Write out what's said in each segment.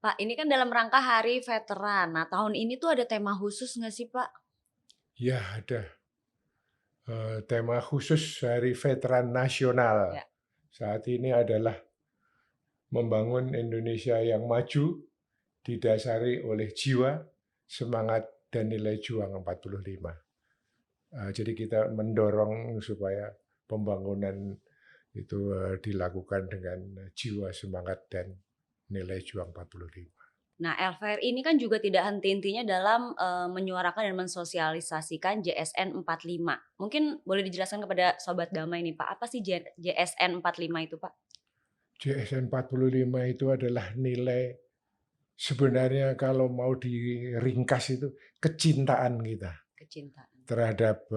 Pak, ini kan dalam rangka Hari Veteran. Nah, tahun ini tuh ada tema khusus nggak sih, Pak? Ya, ada, tema khusus Hari Veteran Nasional Ya. saat ini adalah membangun Indonesia yang maju didasari oleh jiwa, semangat, dan nilai juang 45. Jadi kita mendorong supaya pembangunan itu, dilakukan dengan jiwa, semangat, dan nilai juang 45. Nah, LVRI ini kan juga tidak henti-hentinya dalam menyuarakan dan mensosialisasikan JSN 45. Mungkin boleh dijelaskan kepada Sobat Damai nih, Pak, apa sih JSN 45 itu, Pak? JSN 45 itu adalah nilai sebenarnya kalau mau diringkas itu kecintaan kita Kecintaan. terhadap,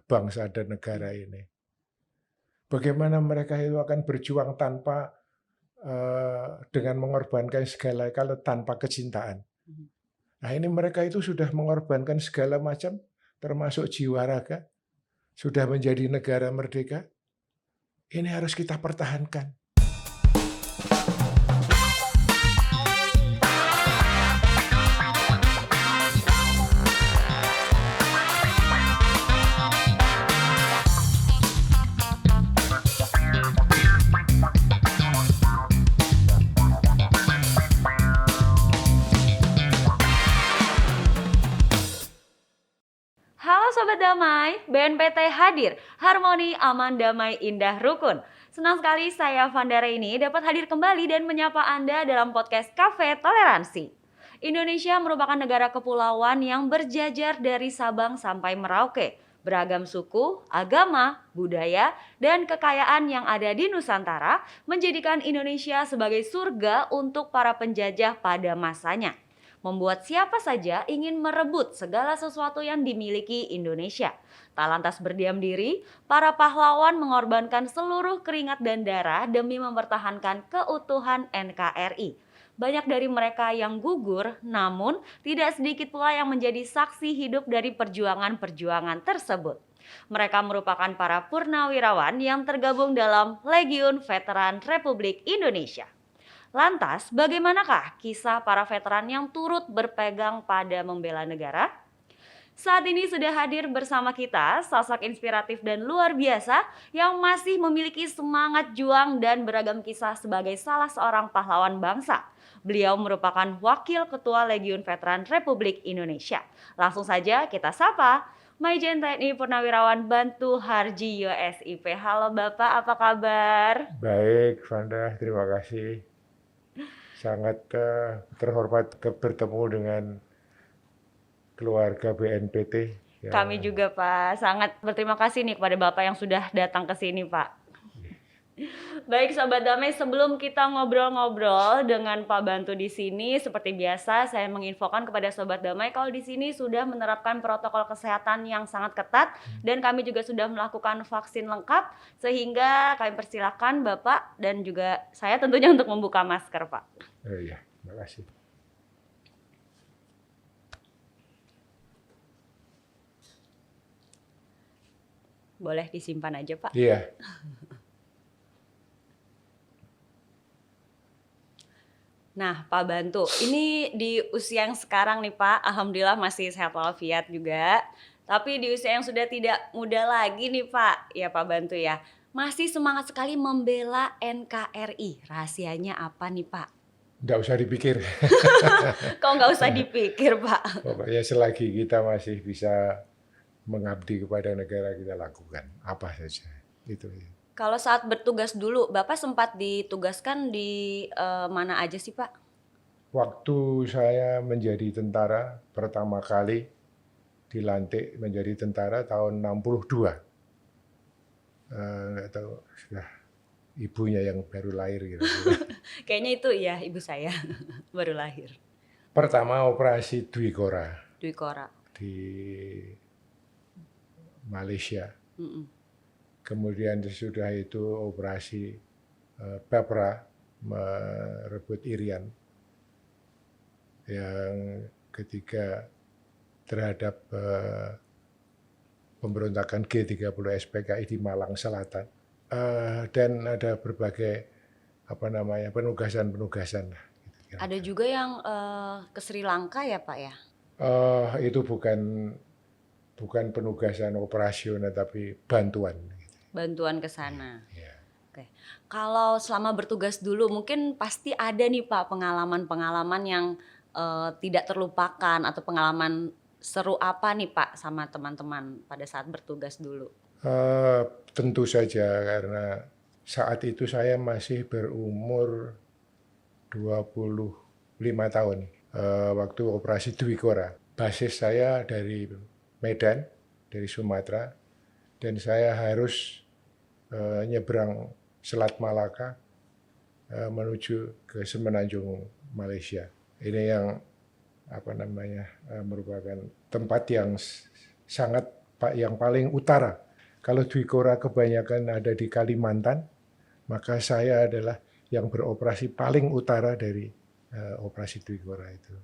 bangsa dan negara ini. Bagaimana mereka itu akan berjuang tanpa, dengan mengorbankan segala kalau tanpa kecintaan. Mhm. Nah, ini mereka itu sudah mengorbankan segala macam, termasuk jiwa raga, sudah menjadi negara merdeka, ini harus kita pertahankan. Halo Sobat Damai, BNPT hadir, harmoni, aman, damai, indah, rukun. Senang sekali saya Vandara ini dapat hadir kembali dan menyapa Anda dalam podcast Cafe Toleransi. Indonesia merupakan negara kepulauan yang berjajar dari Sabang sampai Merauke. Beragam suku, agama, budaya, dan kekayaan yang ada di Nusantara menjadikan Indonesia sebagai surga untuk para penjajah pada masanya, membuat siapa saja ingin merebut segala sesuatu yang dimiliki Indonesia. Tak lantas berdiam diri, para pahlawan mengorbankan seluruh keringat dan darah demi mempertahankan keutuhan NKRI. Banyak dari mereka yang gugur, namun tidak sedikit pula yang menjadi saksi hidup dari perjuangan-perjuangan tersebut. Mereka merupakan para purnawirawan yang tergabung dalam Legiun Veteran Republik Indonesia. Lantas, bagaimanakah kisah para veteran yang turut berpegang pada membela negara? Saat ini sudah hadir bersama kita sosok inspiratif dan luar biasa yang masih memiliki semangat juang dan beragam kisah sebagai salah seorang pahlawan bangsa. Beliau merupakan Wakil Ketua Legiun Veteran Republik Indonesia. Langsung saja kita sapa Maijen TNI Purnawirawan Bantu Harji YSIP. Halo Bapak, apa kabar? Baik, Vanda, terima kasih. Sangat, terhormat bertemu dengan keluarga BNPT Kami yang juga Pak, sangat berterima kasih nih kepada Bapak yang sudah datang ke sini Pak. Baik Sobat Damai, sebelum kita ngobrol-ngobrol dengan Pak Bantu di sini, seperti biasa saya menginfokan kepada Sobat Damai kalau di sini sudah menerapkan protokol kesehatan yang sangat ketat dan kami juga sudah melakukan vaksin lengkap, sehingga kami persilakan Bapak dan juga saya tentunya untuk membuka masker Pak. iya, terima kasih. Boleh disimpan aja Pak. Iya, Nah, Pak Bantu, ini di usia yang sekarang nih Pak, alhamdulillah masih sehat walafiat juga. Tapi di usia yang sudah tidak muda lagi nih Pak, ya Pak Bantu ya, masih semangat sekali membela NKRI. Rahasianya apa nih Pak? nggak usah dipikir. Kok nggak usah dipikir Pak? Pokoknya selagi kita masih bisa mengabdi kepada negara, kita lakukan apa saja, itu ya. Kalau saat bertugas dulu, Bapak sempat ditugaskan di mana aja sih Pak? Waktu saya menjadi tentara pertama kali dilantik menjadi tentara tahun 62, nggak tahu sudah ibunya yang baru lahir gitu. Kayaknya itu ya ibu saya, baru lahir. Pertama operasi Dwi Kora Dwi Kora. di Malaysia. Mm-mm. Kemudian sesudah itu operasi, Pepra merebut Irian. Yang ketiga terhadap, pemberontakan G30 SPKI di Malang Selatan. Dan ada berbagai penugasan-penugasan. Ada juga yang ke Sri Lanka ya Pak ya? Itu bukan penugasan operasional tapi bantuan. Bantuan ke sana. Ya. Oke. Kalau selama bertugas dulu mungkin pasti ada nih Pak pengalaman-pengalaman yang tidak terlupakan atau pengalaman seru apa nih Pak sama teman-teman pada saat bertugas dulu? Eh, Tentu saja karena saat itu saya masih berumur 25 tahun. Waktu operasi Dwi Kora. Basis saya dari Medan, dari Sumatera, dan saya harus nyebrang Selat Malaka menuju ke Semenanjung Malaysia. Ini yang merupakan tempat yang sangat yang paling utara. Kalau Dwi Kora kebanyakan ada di Kalimantan, maka saya adalah yang beroperasi paling utara dari operasi Dwi Kora itu.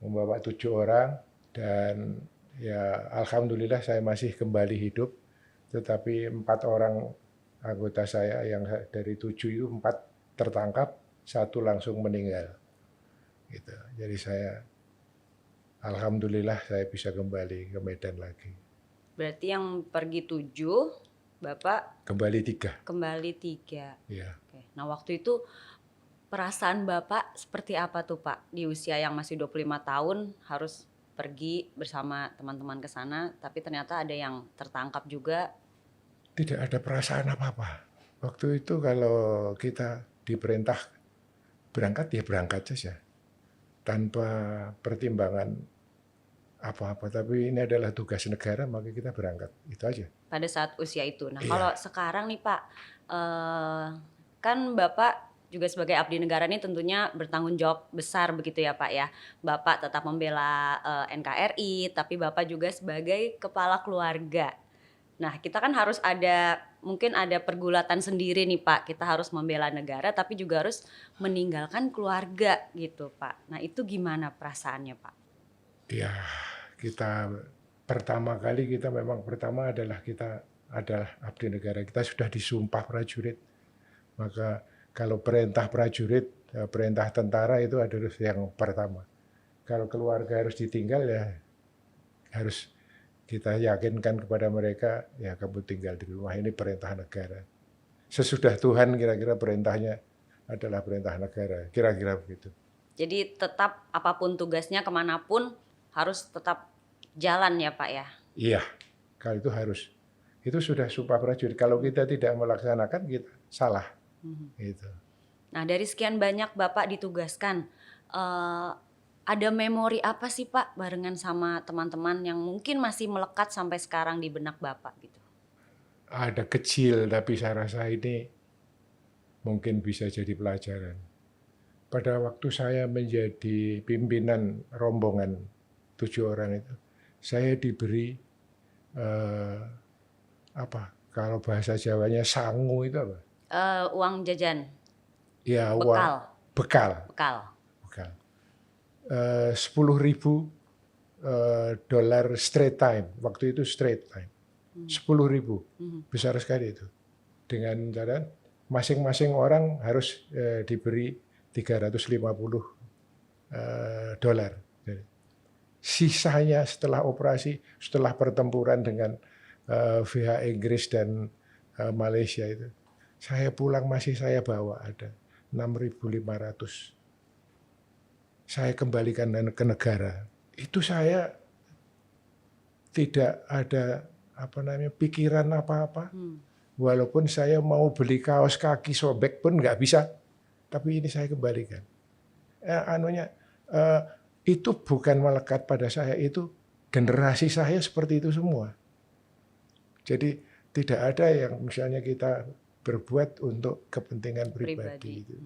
Membawa 7 orang dan ya alhamdulillah saya masih kembali hidup. Tetapi 4 orang anggota saya yang dari 7 itu 4 tertangkap, 1 langsung meninggal. Gitu. Jadi alhamdulillah saya bisa kembali ke Medan lagi. Berarti yang pergi 7, Bapak Kembali 3. kembali 3. Ya. Oke. Nah waktu itu perasaan Bapak seperti apa tuh Pak? Di usia yang masih 25 tahun harus pergi bersama teman-teman ke sana, tapi ternyata ada yang tertangkap juga. Tidak ada perasaan apa-apa. Waktu itu kalau kita diperintah berangkat ya berangkat saja. Tanpa pertimbangan apa-apa. Tapi ini adalah tugas negara maka kita berangkat. Itu aja. Pada saat usia itu. Nah Iya. kalau sekarang nih Pak, kan Bapak juga sebagai abdi negara ini tentunya bertanggung jawab besar begitu ya Pak ya. Bapak tetap membela NKRI, tapi Bapak juga sebagai kepala keluarga. Nah kita kan harus mungkin ada pergulatan sendiri nih Pak. Kita harus membela negara tapi juga harus meninggalkan keluarga gitu Pak. Nah itu gimana perasaannya Pak? Ya, kita pertama adalah kita adalah abdi negara. Kita sudah disumpah prajurit. Maka kalau perintah prajurit, perintah tentara itu adalah yang pertama. Kalau keluarga harus ditinggal ya harus kita yakinkan kepada mereka, ya kamu tinggal di rumah, ini perintah negara. Sesudah Tuhan kira-kira perintahnya adalah perintah negara, kira-kira begitu. Jadi tetap apapun tugasnya kemanapun harus tetap jalan ya Pak ya? Iya, kalau itu harus. Itu sudah sumpah prajurit. Kalau kita tidak melaksanakan, kita salah. Gitu. Nah dari sekian banyak Bapak ditugaskan, ada memori apa sih Pak barengan sama teman-teman yang mungkin masih melekat sampai sekarang di benak Bapak gitu? Ada kecil, tapi saya rasa ini mungkin bisa jadi pelajaran. Pada waktu saya menjadi pimpinan rombongan 7 orang itu, saya diberi kalau bahasa Jawanya sangu itu apa? Uang jajan, Ya, bekal. Bekal. 10.000 dolar straight time. Waktu itu straight time. 10.000. Besar sekali itu. Dengan cara masing-masing orang harus diberi 350 dolar. Sisanya setelah operasi, setelah pertempuran dengan pihak Inggris dan Malaysia itu, saya pulang masih saya bawa ada 6.500. Saya kembalikan ke negara. Itu saya tidak ada pikiran apa-apa. Walaupun saya mau beli kaos kaki sobek pun nggak bisa. Tapi ini saya kembalikan. Itu bukan melekat pada saya, itu generasi saya seperti itu semua. Jadi tidak ada yang misalnya kita berbuat untuk kepentingan pribadi. Itu.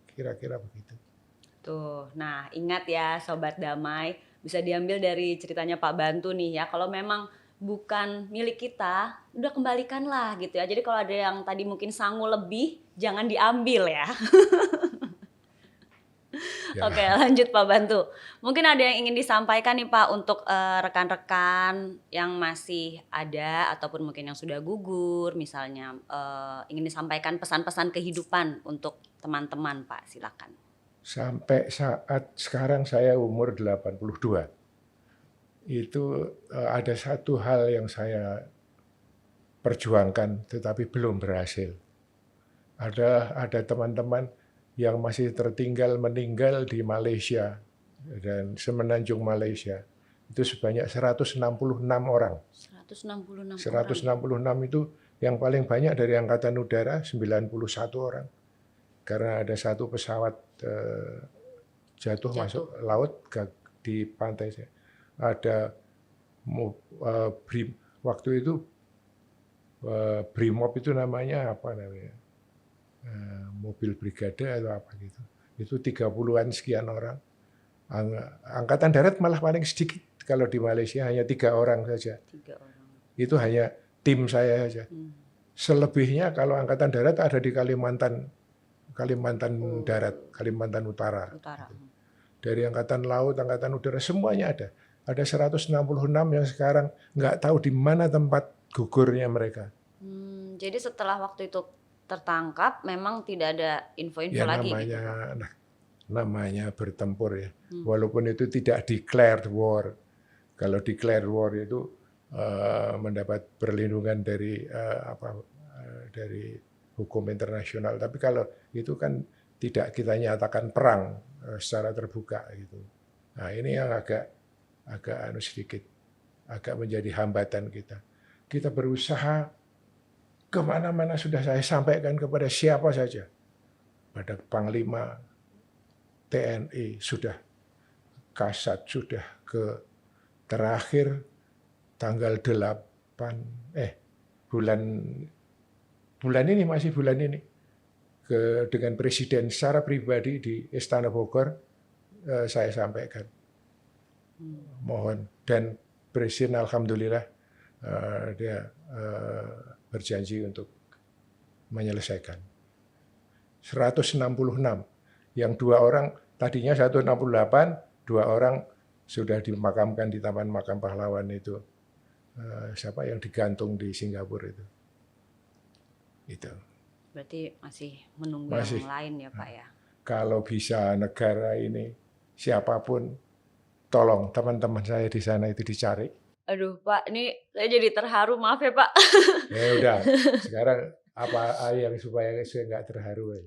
Kira-kira begitu. Tuh, nah ingat ya Sobat Damai, bisa diambil dari ceritanya Pak Bantu nih ya. Kalau memang bukan milik kita, udah kembalikanlah gitu ya. Jadi kalau ada yang tadi mungkin sangu lebih, jangan diambil ya. Ya. Oke, lanjut Pak Bantu. Mungkin ada yang ingin disampaikan nih Pak untuk rekan-rekan yang masih ada ataupun mungkin yang sudah gugur misalnya, ingin disampaikan pesan-pesan kehidupan untuk teman-teman Pak, silakan. Sampai saat sekarang saya umur 82, itu ada satu hal yang saya perjuangkan tetapi belum berhasil. Ada teman-teman yang masih tertinggal meninggal di Malaysia dan semenanjung Malaysia. Itu sebanyak 166 orang. 166 orang. 166 itu yang paling banyak dari Angkatan Udara, 91 orang. Karena ada satu pesawat jatuh masuk laut di pantai. Ada waktu itu Brimob itu namanya apa namanya? Mobil brigade atau apa gitu. Itu 30-an sekian orang. Angkatan Darat malah paling sedikit. Kalau di Malaysia hanya 3 orang saja. 3 orang. Itu hanya tim saya saja. Selebihnya kalau Angkatan Darat ada di Kalimantan Darat, Kalimantan Utara. Dari Angkatan Laut, Angkatan Udara, semuanya ada. Ada 166 yang sekarang nggak tahu di mana tempat gugurnya mereka. Jadi setelah waktu itu tertangkap, memang tidak ada info-info lagi gitu. Namanya bertempur ya. Walaupun itu tidak declared war. Kalau declared war itu mendapat perlindungan dari dari hukum internasional. Tapi kalau itu kan tidak kita nyatakan perang secara terbuka gitu. Nah ini yang agak sedikit agak menjadi hambatan kita. Kita berusaha kemana-mana sudah saya sampaikan kepada siapa saja. Pada Panglima TNI sudah, Kasat sudah, ke terakhir tanggal 8 bulan ini dengan Presiden secara pribadi di Istana Bogor saya sampaikan. Mohon, dan Presiden alhamdulillah dia berjanji untuk menyelesaikan. 166, yang 2 orang tadinya 168, 2 orang sudah dimakamkan di Taman Makam Pahlawan itu. Siapa yang digantung di Singapura itu. Itu. Berarti masih menunggu yang lain ya Pak ya. Kalau bisa negara ini siapapun, tolong teman-teman saya di sana itu dicari. Aduh Pak, ini saya jadi terharu, maaf ya Pak. Ya udah, sekarang apa yang supaya saya nggak terharu ya.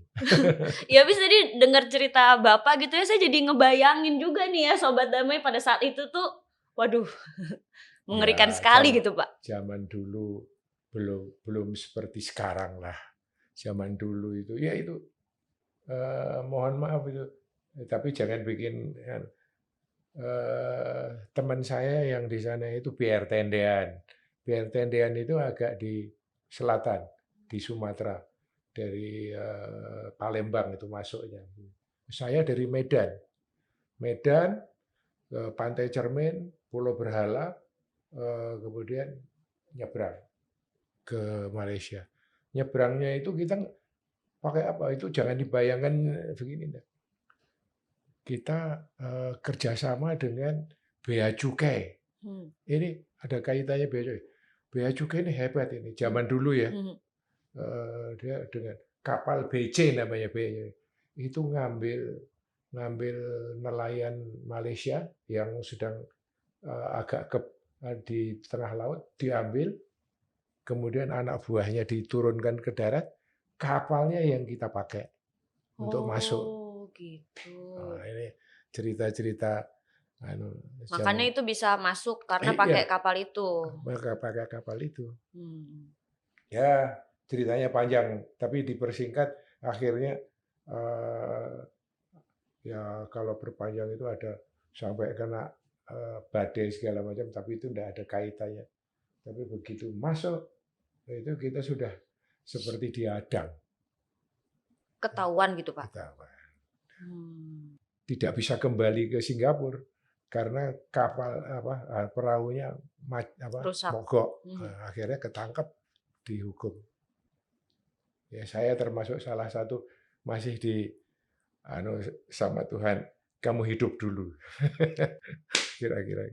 Ya habis tadi dengar cerita Bapak gitu ya, saya jadi ngebayangin juga nih ya Sobat Damai pada saat itu tuh, waduh, mengerikan sekali gitu Pak. Zaman dulu belum seperti sekarang lah. Zaman dulu itu ya itu mohon maaf itu, tapi jangan bikin teman saya yang di sana itu PR Tendean. PR Tendean itu agak di selatan, di Sumatera, dari Palembang itu masuknya. Saya dari Medan ke Pantai Cermin, Pulau Berhala, kemudian nyebrang ke Malaysia. Nyebrangnya itu kita pakai apa? Itu jangan dibayangkan begini. Kita kerjasama dengan Bea Cukai. Ini ada kaitannya Bea Cukai. Bea Cukai ini hebat ini. Zaman dulu ya, dia dengan kapal BC namanya Bea. Itu ngambil nelayan Malaysia yang sedang agak di tengah laut, diambil, kemudian anak buahnya diturunkan ke darat, kapalnya yang kita pakai untuk masuk. Gitu. Nah, ini cerita-cerita. Makanya itu bisa masuk karena pakai kapal itu. Pakai kapal itu. Ya ceritanya panjang, tapi dipersingkat akhirnya ya kalau berpanjang itu ada sampai kena badai segala macam, tapi itu tidak ada kaitannya. Tapi begitu masuk itu kita sudah seperti diadang. Ketahuan gitu Pak? Ketahuan. Tidak bisa kembali ke Singapura karena kapal perahunya mogok. Akhirnya ketangkep, dihukum. Ya saya termasuk salah satu masih sama Tuhan, kamu hidup dulu. Kira-kira.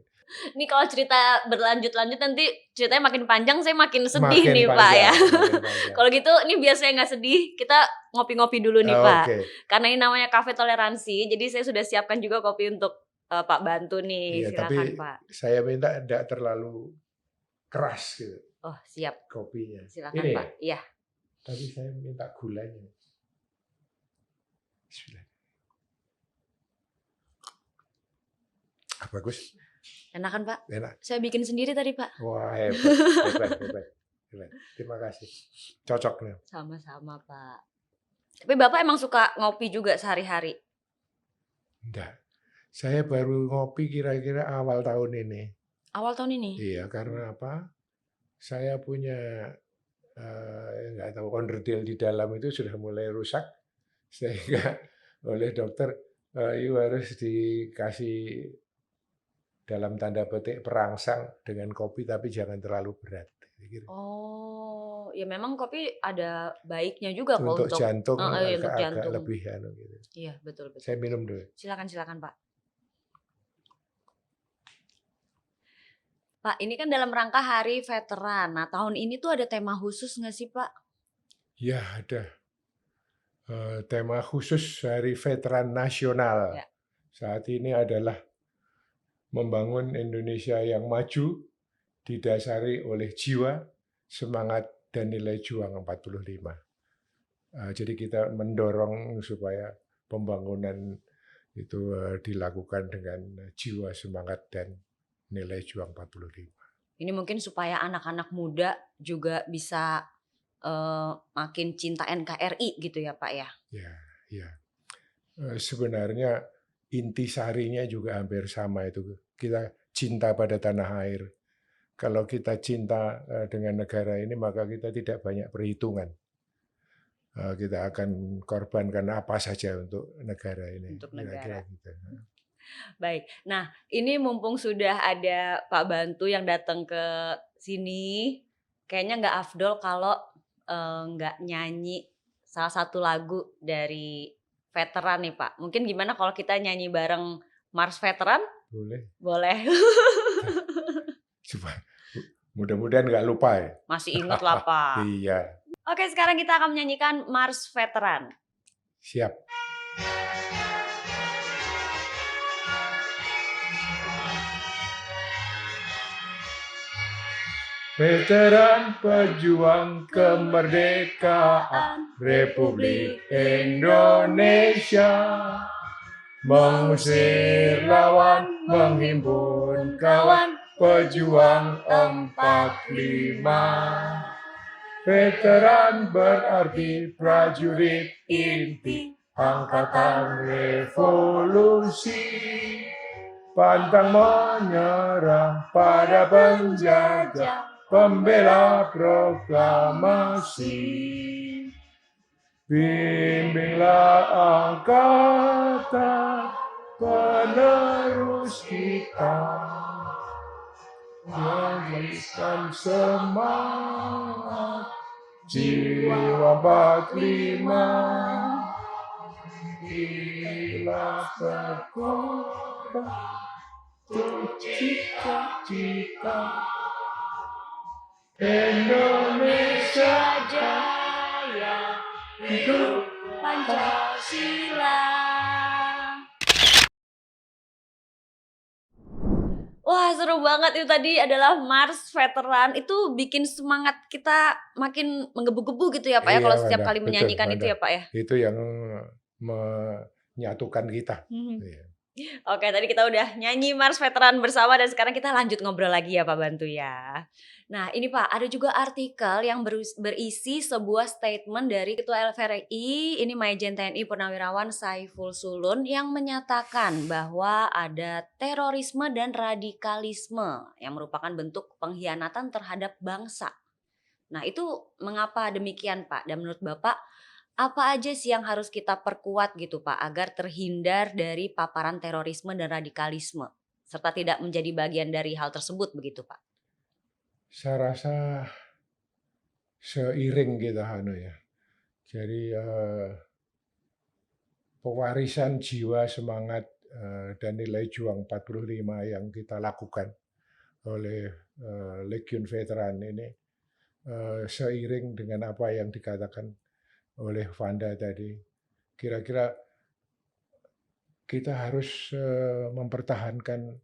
Ini kalau cerita berlanjut-lanjut nanti ceritanya makin panjang, saya makin sedih Makin nih Pak ya. panjang, makin panjang. Kalau gitu ini biar saya nggak sedih, kita ngopi-ngopi dulu nih Pak. Oke. Karena ini namanya Cafe Toleransi, jadi saya sudah siapkan juga kopi untuk Pak bantu nih. Iya, Silakan tapi Pak. saya minta tidak terlalu keras gitu Oh siap, kopinya. silakan Ini Pak. Iya. tapi saya minta gulanya. Bismillah. Bagus, Enakan Pak? enak. Saya bikin sendiri tadi Pak. Wah, hebat. Terima kasih. Cocok nih. Sama-sama Pak. Tapi Bapak emang suka ngopi juga sehari-hari? Enggak. Saya baru ngopi kira-kira awal tahun ini. Awal tahun ini? Iya, karena apa? Saya punya nggak tahu onderdil di dalam itu sudah mulai rusak, sehingga oleh dokter you harus dikasih dalam tanda petik perangsang dengan kopi, tapi jangan terlalu berat. Gitu. Oh, ya memang kopi ada baiknya juga kok Untuk jantung untuk agak jantung. lebih gitu. Iya, betul. Saya minum dulu. Silakan Pak. Pak, ini kan dalam rangka Hari Veteran. Nah, tahun ini tuh ada tema khusus nggak sih Pak? Ya, ada. Tema khusus Hari Veteran Nasional Ya. saat ini adalah membangun Indonesia yang maju didasari oleh jiwa, semangat, dan nilai juang 45. Jadi kita mendorong supaya pembangunan itu dilakukan dengan jiwa, semangat, dan nilai juang 45. Ini mungkin supaya anak-anak muda juga bisa makin cinta NKRI gitu ya Pak ya? Ya. Sebenarnya intisarinya juga hampir sama itu. Kita cinta pada tanah air. Kalau kita cinta dengan negara ini, maka kita tidak banyak perhitungan. Kita akan korbankan apa saja untuk negara ini. Untuk negara. Gitu. Baik. Nah, ini mumpung sudah ada Pak Bantu yang datang ke sini, kayaknya nggak afdol kalau nggak nyanyi salah satu lagu dari veteran nih Pak. Mungkin gimana kalau kita nyanyi bareng Mars Veteran? Boleh. Coba. Mudah-mudahan nggak lupa ya. Masih ingat lah Pak. Iya. Oke, sekarang kita akan menyanyikan Mars Veteran. Siap. Veteran pejuang kemerdekaan Republik Indonesia, mengusir lawan, menghimpun kawan, pejuang 45. Veteran berarti prajurit inti angkatan revolusi, pantang menyerah pada penjajah, pembela proklamasi. Bimbinglah angkatan penerus kita, wajibkan semangat jiwa 45. Bila berkorban untuk cita-cita, Indonesia jaya, hidup Pancasila. Wah, seru banget itu tadi adalah Mars Veteran. Itu bikin semangat kita makin menggebu-gebu gitu ya Pak ya, kalau setiap kali menyanyikan itu ya Pak ya? Itu yang menyatukan kita. Oke, tadi kita udah nyanyi Mars Veteran bersama dan sekarang kita lanjut ngobrol lagi ya Pak Bantu ya. Nah ini Pak, ada juga artikel yang berisi sebuah statement dari Ketua LVRI, ini Majen TNI Purnawirawan Saiful Sulun yang menyatakan bahwa ada terorisme dan radikalisme yang merupakan bentuk pengkhianatan terhadap bangsa. Nah itu mengapa demikian Pak? Dan menurut Bapak, apa aja sih yang harus kita perkuat gitu Pak agar terhindar dari paparan terorisme dan radikalisme serta tidak menjadi bagian dari hal tersebut begitu Pak? Saya rasa seiring kita ya. Jadi pewarisan jiwa semangat dan nilai juang 45 yang kita lakukan oleh Legiun Veteran ini seiring dengan apa yang dikatakan oleh Vanda tadi. Kira-kira kita harus mempertahankan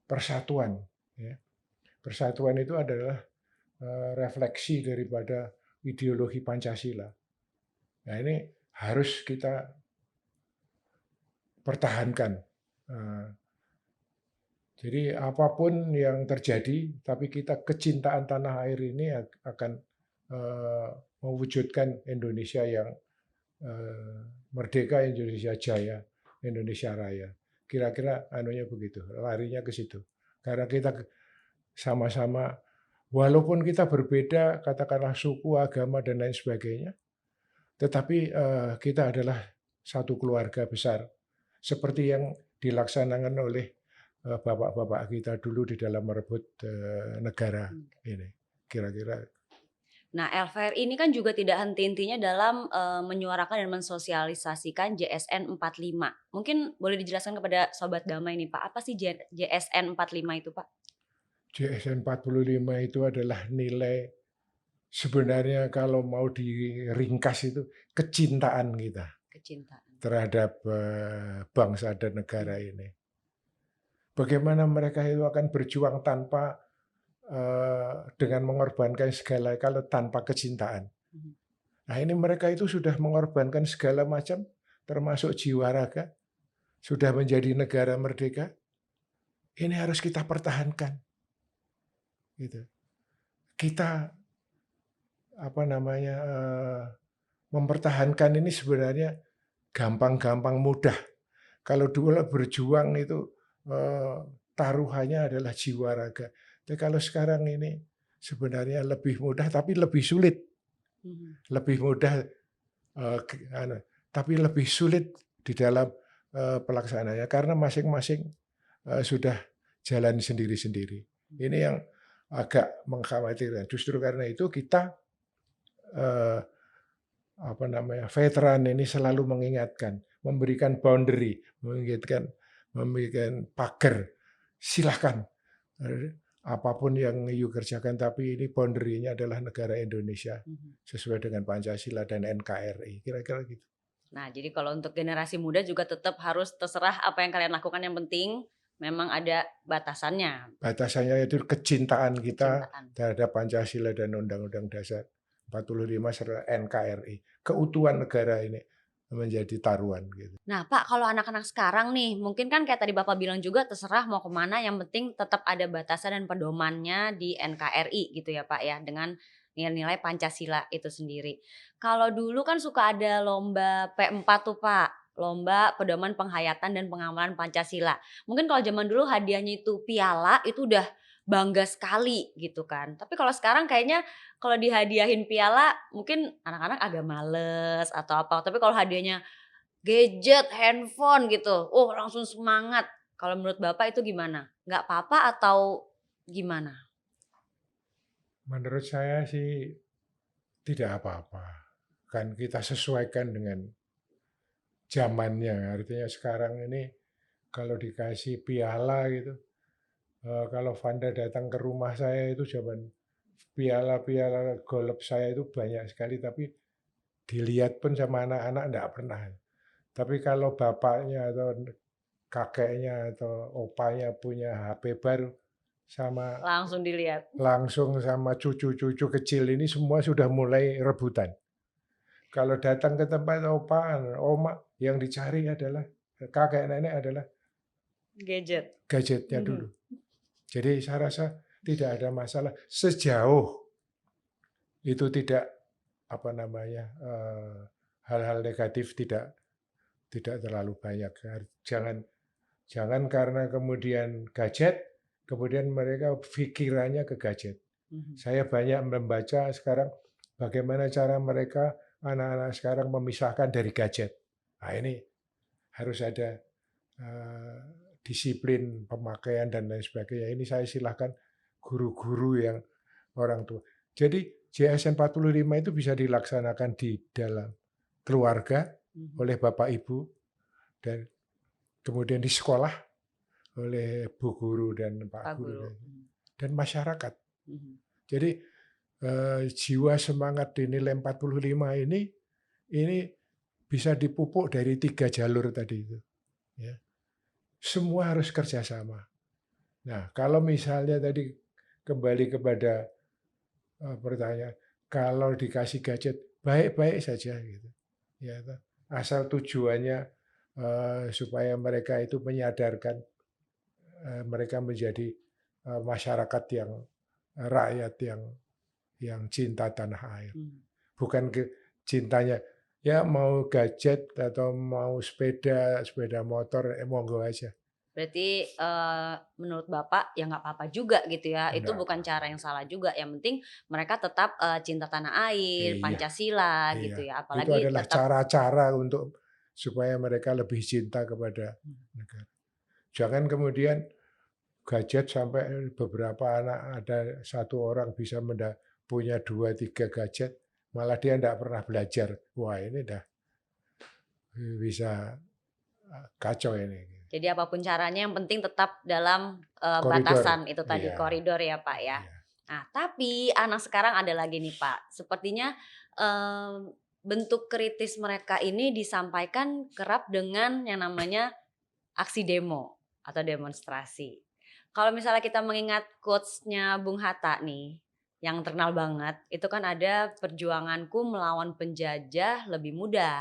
persatuan. Ya. Persatuan itu adalah refleksi daripada ideologi Pancasila. Nah ini harus kita pertahankan. Jadi apapun yang terjadi, tapi kita kecintaan tanah air ini akan mewujudkan Indonesia yang merdeka, Indonesia jaya, Indonesia raya. Kira-kira anunya begitu, larinya ke situ. Karena kita sama-sama, walaupun kita berbeda, katakanlah suku, agama, dan lain sebagainya, tetapi kita adalah satu keluarga besar. Seperti yang dilaksanakan oleh bapak-bapak kita dulu di dalam merebut negara ini. Kira-kira. Nah, LVRI ini kan juga tidak henti-hentinya dalam menyuarakan dan mensosialisasikan JSN 45. Mungkin boleh dijelaskan kepada Sobat Damai nih Pak, apa sih JSN 45 itu Pak? JSN 45 itu adalah nilai, sebenarnya kalau mau diringkas itu kecintaan kita. Kecintaan. Terhadap bangsa dan negara ini. Bagaimana mereka itu akan berjuang tanpa dengan mengorbankan segala kalau tanpa kecintaan. Nah ini mereka itu sudah mengorbankan segala macam, termasuk jiwa raga, sudah menjadi negara merdeka. Ini harus kita pertahankan. Gitu. Kita mempertahankan ini sebenarnya gampang-gampang mudah. Kalau dulu berjuang itu taruhannya adalah jiwa raga. Tapi kalau sekarang ini sebenarnya lebih mudah tapi lebih sulit. Lebih mudah tapi lebih sulit di dalam pelaksanaannya karena masing-masing sudah jalan sendiri-sendiri. Ini yang agak mengkhawatirkan. Justru karena itu kita veteran ini selalu mengingatkan, memberikan boundary, memberikan pagar. Silahkan apapun yang you kerjakan, tapi ini boundary-nya adalah negara Indonesia sesuai dengan Pancasila dan NKRI. Kira-kira gitu. Nah, jadi kalau untuk generasi muda juga tetap harus terserah apa yang kalian lakukan, yang penting memang ada batasannya. Batasannya itu kecintaan kita terhadap Pancasila dan Undang-Undang Dasar 45 serta NKRI. Keutuhan negara ini menjadi taruhan gitu. Nah Pak, kalau anak-anak sekarang nih, mungkin kan kayak tadi Bapak bilang juga terserah mau kemana, yang penting tetap ada batasan dan pedomannya di NKRI gitu ya Pak ya, dengan nilai-nilai Pancasila itu sendiri. Kalau dulu kan suka ada lomba P4 tuh Pak, lomba pedoman penghayatan dan pengamalan Pancasila. Mungkin kalau zaman dulu hadiahnya itu piala, itu udah bangga sekali gitu kan. Tapi kalau sekarang kayaknya kalau dihadiahin piala mungkin anak-anak agak males atau apa. Tapi kalau hadiahnya gadget, handphone gitu, langsung semangat. Kalau menurut Bapak itu gimana? Nggak apa-apa atau gimana? Menurut saya sih tidak apa-apa. Kan kita sesuaikan dengan zamannya. Artinya sekarang ini kalau dikasih piala gitu, kalau Vanda datang ke rumah saya itu zaman piala-piala golf saya itu banyak sekali, tapi dilihat pun sama anak-anak enggak pernah. Tapi kalau bapaknya atau kakeknya atau opanya punya HP baru, sama langsung dilihat. Langsung sama cucu-cucu kecil ini semua sudah mulai rebutan. Kalau datang ke tempat opa, oma, yang dicari adalah kakek nenek adalah gadgetnya dulu. Jadi saya rasa tidak ada masalah sejauh itu tidak hal-hal negatif tidak terlalu banyak. Jangan karena kemudian gadget, kemudian mereka pikirannya ke gadget. Saya banyak membaca sekarang bagaimana cara mereka, anak-anak sekarang memisahkan dari gadget. Nah ini harus ada disiplin pemakaian dan lain sebagainya. Ini saya silahkan guru-guru yang orang tua. Jadi JSN 45 itu bisa dilaksanakan di dalam keluarga oleh Bapak Ibu dan kemudian di sekolah oleh Bu Guru dan Pak Pak Guru Guru. dan masyarakat. Mhm. Jadi jiwa semangat di nilai 45 ini bisa dipupuk dari 3 jalur tadi itu. Ya. Semua harus kerjasama. Nah, kalau misalnya tadi kembali kepada pertanyaan, kalau dikasih gadget baik-baik saja gitu. Ya, asal tujuannya supaya mereka itu menyadarkan mereka menjadi masyarakat yang rakyat yang cinta tanah air. Bukan cintanya ya mau gadget atau mau sepeda motor monggo aja. Berarti menurut Bapak ya nggak apa-apa juga gitu ya, itu Enggak bukan cara apa-apa. yang salah juga, yang penting mereka tetap cinta tanah air, Iya, Pancasila iya. gitu ya, Itu apalagi adalah tetap cara-cara untuk supaya mereka lebih cinta kepada negara. Jangan kemudian gadget sampai beberapa anak ada satu orang bisa punya 2, 3 gadget, malah dia enggak pernah belajar. Wah ini dah bisa kacau ini. jadi apapun caranya yang penting tetap dalam Koridor. batasan itu tadi, Iya, koridor ya Pak ya. iya. Nah tapi anak sekarang ada lagi nih Pak, sepertinya bentuk kritis mereka ini disampaikan kerap dengan yang namanya aksi demo atau demonstrasi. Kalau misalnya kita mengingat quotes-nya Bung Hatta nih, yang terkenal banget, itu kan ada perjuanganku melawan penjajah lebih mudah.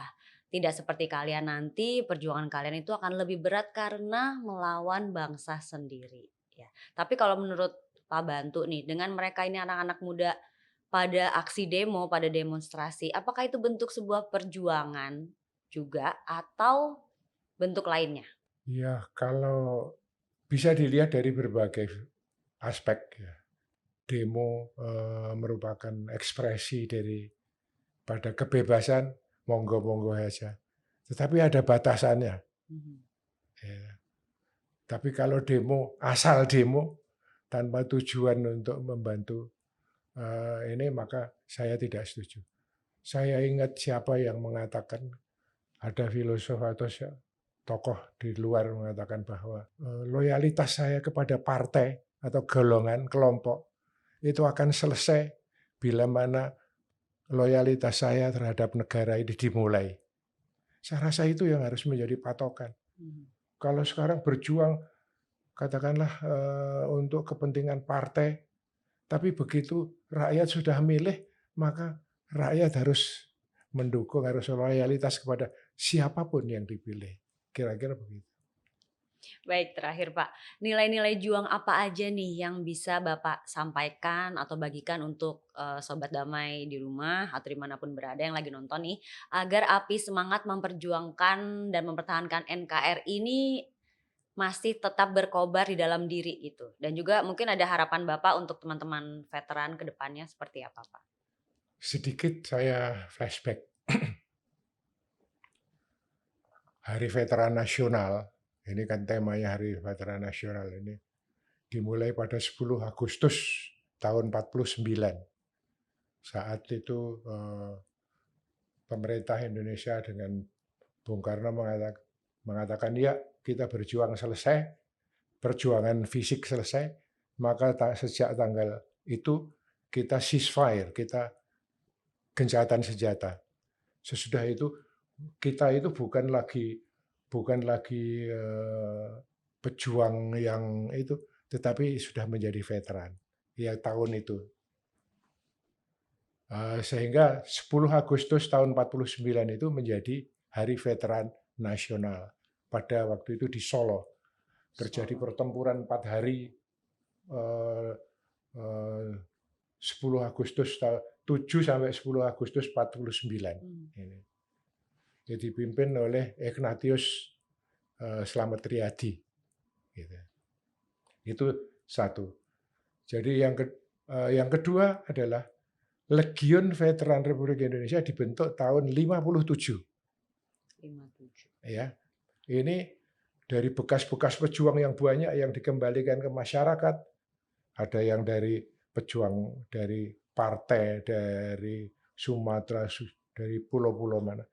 Tidak seperti kalian nanti, perjuangan kalian itu akan lebih berat karena melawan bangsa sendiri. Ya. Tapi kalau menurut Pak Bantu nih, dengan mereka ini anak-anak muda pada aksi demo, pada demonstrasi, apakah itu bentuk sebuah perjuangan juga atau bentuk lainnya? Ya, kalau bisa dilihat dari berbagai aspek ya. Demo merupakan ekspresi dari pada kebebasan, monggo-monggo saja. Tetapi ada batasannya. Ya. Tapi kalau demo, asal demo tanpa tujuan untuk membantu ini, maka saya tidak setuju. Saya ingat siapa yang mengatakan, ada filosof atau tokoh di luar mengatakan bahwa loyalitas saya kepada partai atau golongan, kelompok, itu akan selesai bila mana loyalitas saya terhadap negara ini dimulai. Saya rasa itu yang harus menjadi patokan. Kalau sekarang berjuang, katakanlah untuk kepentingan partai, tapi begitu rakyat sudah milih, maka rakyat harus mendukung, harus loyalitas kepada siapapun yang dipilih. Kira-kira begitu. Baik, terakhir Pak, nilai-nilai juang apa aja nih yang bisa Bapak sampaikan atau bagikan untuk Sobat Damai di rumah atau dimanapun berada yang lagi nonton nih, agar api semangat memperjuangkan dan mempertahankan NKRI ini masih tetap berkobar di dalam diri gitu. Dan juga mungkin ada harapan Bapak untuk teman-teman veteran ke depannya seperti apa Pak? Sedikit saya flashback. Hari Veteran Nasional, ini kan temanya Hari Veteran Nasional ini, dimulai pada 10 Agustus tahun 49. Saat itu pemerintah Indonesia dengan Bung Karno mengatakan ya kita berjuang selesai, perjuangan fisik selesai, maka sejak tanggal itu kita ceasefire, kita gencatan senjata. Sesudah itu kita itu bukan lagi pejuang yang itu, tetapi sudah menjadi veteran. Ya tahun itu. Sehingga 10 Agustus tahun 49 itu menjadi Hari Veteran Nasional. Pada waktu itu di Solo terjadi pertempuran 4 hari 10 Agustus 7 sampai 10 Agustus 49. Ini. Jadi dipimpin oleh Ignatius Slamet Riyadi. Gitu. Itu satu. Jadi yang kedua adalah Legiun Veteran Republik Indonesia dibentuk tahun 57. Ya, ini dari bekas-bekas pejuang yang banyak yang dikembalikan ke masyarakat. Ada yang dari pejuang dari partai, dari Sumatera, dari pulau-pulau mana.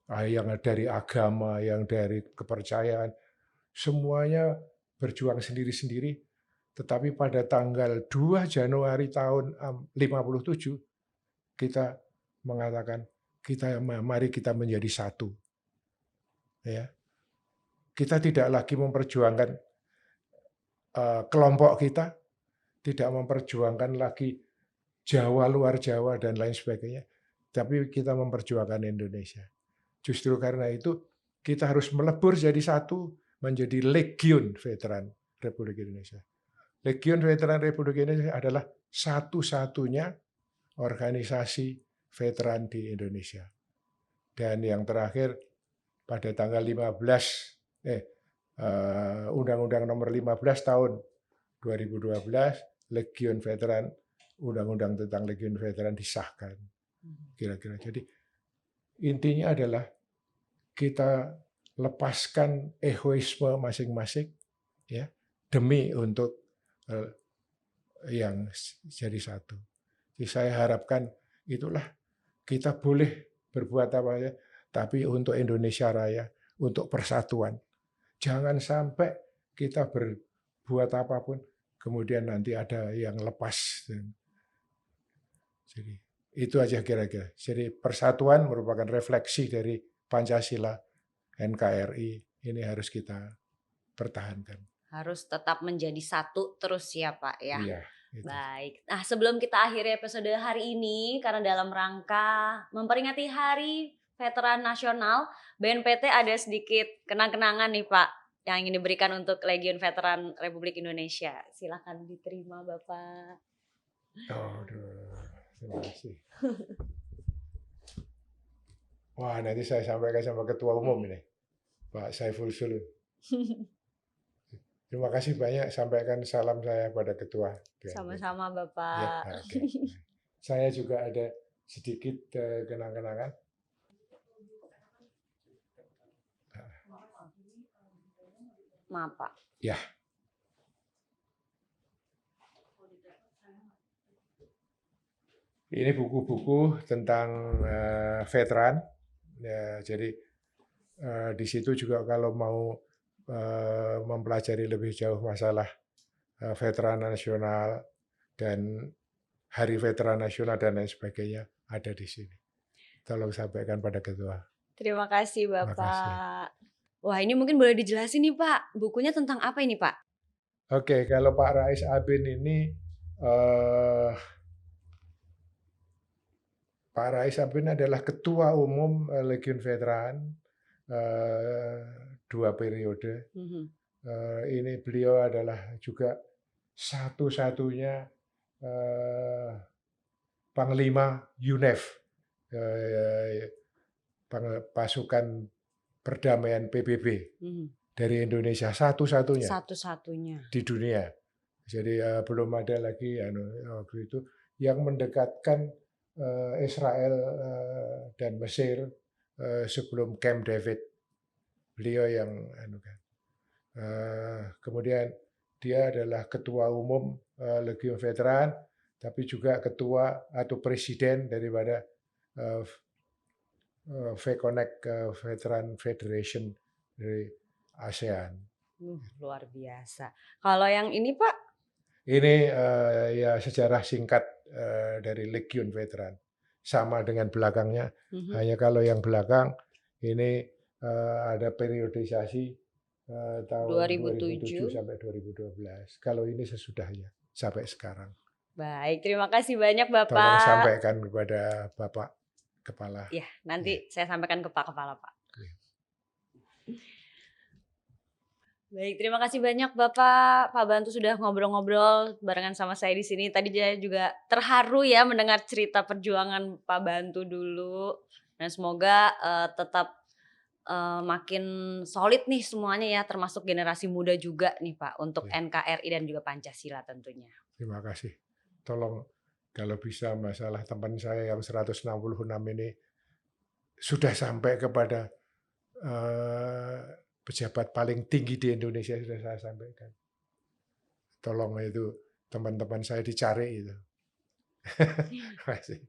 yang dari agama, yang dari kepercayaan, semuanya berjuang sendiri-sendiri. Tetapi pada tanggal 2 Januari tahun 57 kita mengatakan mari kita menjadi satu. Ya, kita tidak lagi memperjuangkan kelompok kita, tidak memperjuangkan lagi Jawa, luar Jawa, dan lain sebagainya. Tapi kita memperjuangkan Indonesia. Justru karena itu kita harus melebur jadi satu, menjadi Legiun Veteran Republik Indonesia. Legiun Veteran Republik Indonesia adalah satu-satunya organisasi veteran di Indonesia. Dan yang terakhir pada tanggal 15 Undang-Undang Nomor 15 tahun 2012 Legiun Veteran, Undang-Undang tentang Legiun Veteran disahkan. Kira-kira. Jadi intinya adalah kita lepaskan egoisme masing-masing ya demi untuk yang jadi satu. Jadi saya harapkan itulah kita boleh berbuat apa saja, tapi untuk Indonesia Raya, untuk persatuan. Jangan sampai kita berbuat apapun, kemudian nanti ada yang lepas. Jadi itu aja kira-kira. Jadi persatuan merupakan refleksi dari Pancasila, NKRI. Ini harus kita pertahankan. Harus tetap menjadi satu terus ya Pak ya. Iya. Itu. Baik. Nah sebelum kita akhiri episode hari ini, karena dalam rangka memperingati Hari Veteran Nasional, BNPT ada sedikit kenang-kenangan nih Pak yang ingin diberikan untuk Legiun Veteran Republik Indonesia. Silakan diterima Bapak. Terima kasih. Wah, nanti saya sampaikan sama Ketua Umum ini, Pak Saiful Sulun. Terima kasih banyak, sampaikan salam saya pada Ketua. Sama-sama Bapak. Ya, okay. Saya juga ada sedikit kenang-kenangan. Maaf Pak. Ya. Ini buku-buku tentang veteran. Ya, jadi di situ juga kalau mau mempelajari lebih jauh masalah veteran nasional dan Hari Veteran Nasional dan lain sebagainya ada di sini. Tolong sampaikan pada Ketua. Terima kasih Bapak. Wah ini mungkin boleh dijelasin nih Pak, bukunya tentang apa ini Pak? Oke, kalau Pak Rais Abin ini Pak Rais Abin adalah Ketua Umum Legiun Veteran 2 periode. Ini beliau adalah juga satu-satunya Panglima UNEF, pasukan perdamaian PBB dari Indonesia, satu-satunya di dunia. Jadi belum ada lagi waktu itu yang mendekatkan Israel dan Mesir sebelum Camp David. Beliau yang kemudian dia adalah Ketua Umum Legiun Veteran, tapi juga Ketua atau Presiden daripada VConnect Veteran Federation dari ASEAN. Luar biasa. Kalau yang ini Pak? Ini ya sejarah singkat dari Legiun Veteran. Sama dengan belakangnya, hanya kalau yang belakang ini ada periodisasi tahun 2007 sampai 2012. Kalau ini sesudahnya sampai sekarang. Baik, terima kasih banyak Bapak. Tolong sampaikan kepada Bapak Kepala. Ya, nanti saya sampaikan ke Pak Kepala Pak. Baik, terima kasih banyak Bapak. Pak Bantu sudah ngobrol-ngobrol barengan sama saya di sini. Tadi saya juga terharu ya mendengar cerita perjuangan Pak Bantu dulu. Dan semoga tetap makin solid nih semuanya ya, termasuk generasi muda juga nih Pak untuk NKRI dan juga Pancasila tentunya. Terima kasih. Tolong kalau bisa masalah teman saya yang 166 ini sudah sampai kepada pejabat paling tinggi di Indonesia, sudah saya sampaikan. Tolong itu teman-teman saya dicari itu. Terima kasih.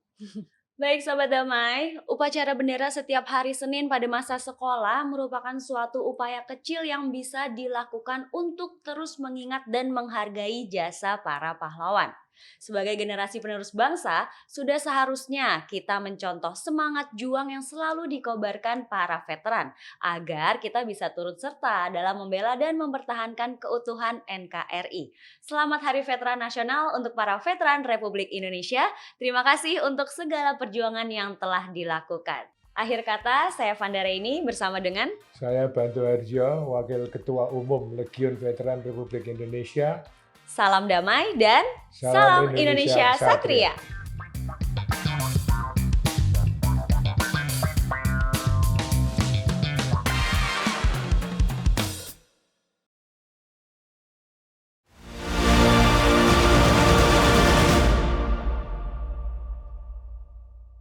Baik Sobat Damai, upacara bendera setiap hari Senin pada masa sekolah merupakan suatu upaya kecil yang bisa dilakukan untuk terus mengingat dan menghargai jasa para pahlawan. Sebagai generasi penerus bangsa, sudah seharusnya kita mencontoh semangat juang yang selalu dikobarkan para veteran agar kita bisa turut serta dalam membela dan mempertahankan keutuhan NKRI. Selamat Hari Veteran Nasional untuk para veteran Republik Indonesia. Terima kasih untuk segala perjuangan yang telah dilakukan. Akhir kata, saya Vanda Reini bersama dengan Saya Bantu Harjo, Wakil Ketua Umum Legiun Veteran Republik Indonesia. Salam Damai dan Salam Salam Indonesia Satria. Satria.